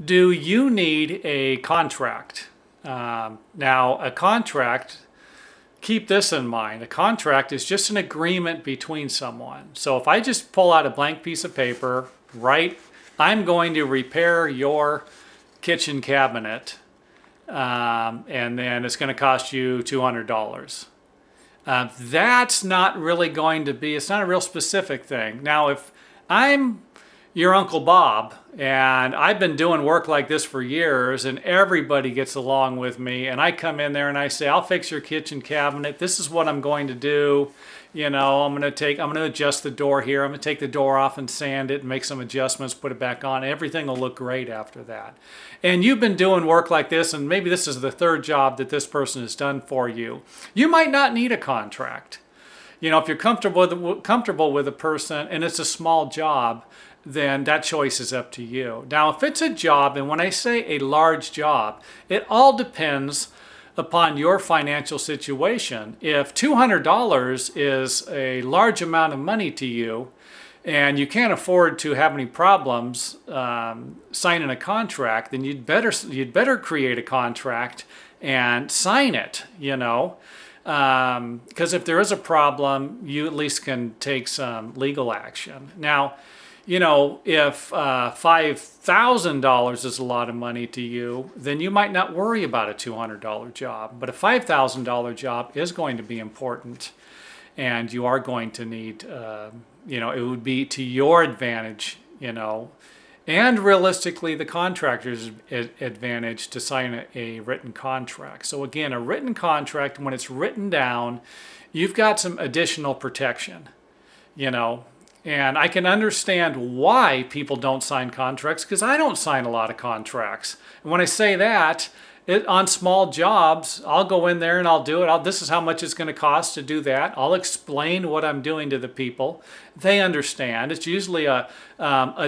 Do you need a contract? Now, a contract, keep this in mind. A contract is just an agreement between someone. So if I just pull out a blank piece of paper, write, I'm going to repair your kitchen cabinet, and then it's going to cost you $200. That's not really going to be, it's not a real specific thing. Now, if I'm your Uncle Bob and I've been doing work like this for years and everybody gets along with me and I come in there and I say, I'll fix your kitchen cabinet. This is what I'm going to do. You know, I'm going to adjust the door here. I'm going to take the door off and sand it and make some adjustments, put it back on. Everything will look great after that. And you've been doing work like this, and maybe this is the third job that this person has done for you. You might not need a contract. You know, if you're comfortable with a person and it's a small job, then that choice is up to you. Now, if it's a job, and when I say a large job, it all depends upon your financial situation. If $200 is a large amount of money to you, and you can't afford to have any problems signing a contract, then you'd better create a contract and sign it. You know, because if there is a problem, you at least can take some legal action. Now, you know, if $5,000 is a lot of money to you, then you might not worry about a $200 job. But a $5,000 job is going to be important, and you are going to need, you know, it would be to your advantage, you know, and realistically the contractor's advantage to sign a written contract. So again, a written contract, when it's written down, you've got some additional protection, you know. And I can understand why people don't sign contracts, because I don't sign a lot of contracts. And when I say that, on small jobs, I'll go in there and I'll do it. This is how much it's going to cost to do that. I'll explain what I'm doing to the people. They understand. It's usually a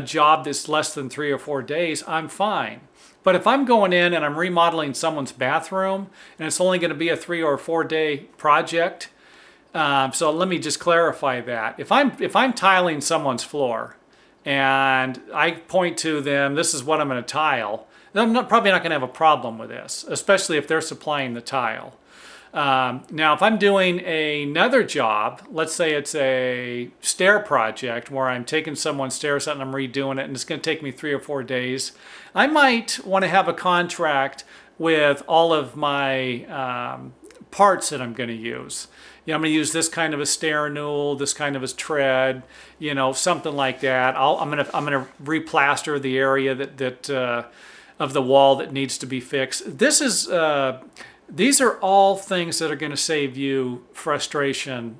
job that's less than 3 or 4 days. I'm fine. But if I'm going in and I'm remodeling someone's bathroom and it's only going to be a 3 or 4 day project, so let me just clarify that. If I'm tiling someone's floor and I point to them, this is what I'm going to tile, then I'm probably not going to have a problem with this, especially if they're supplying the tile. Now, if I'm doing another job, let's say it's a stair project where I'm taking someone's stairs out and I'm redoing it and it's going to take me 3 or 4 days, I might want to have a contract with all of my parts that I'm going to use. You know, I'm going to use this kind of a stair newel, this kind of a tread, you know, something like that. I'm going to replaster the area that of the wall that needs to be fixed. These are all things that are going to save you frustration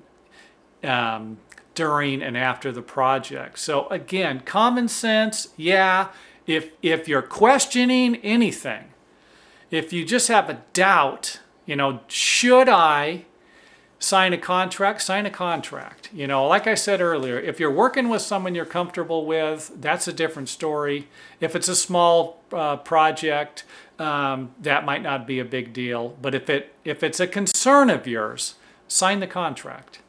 during and after the project. So again, common sense, yeah. If you're questioning anything, if you just have a doubt, you know, should I sign a contract? Sign a contract. You know, like I said earlier, if you're working with someone you're comfortable with, that's a different story. If it's a small project, that might not be a big deal. But if it's a concern of yours, sign the contract.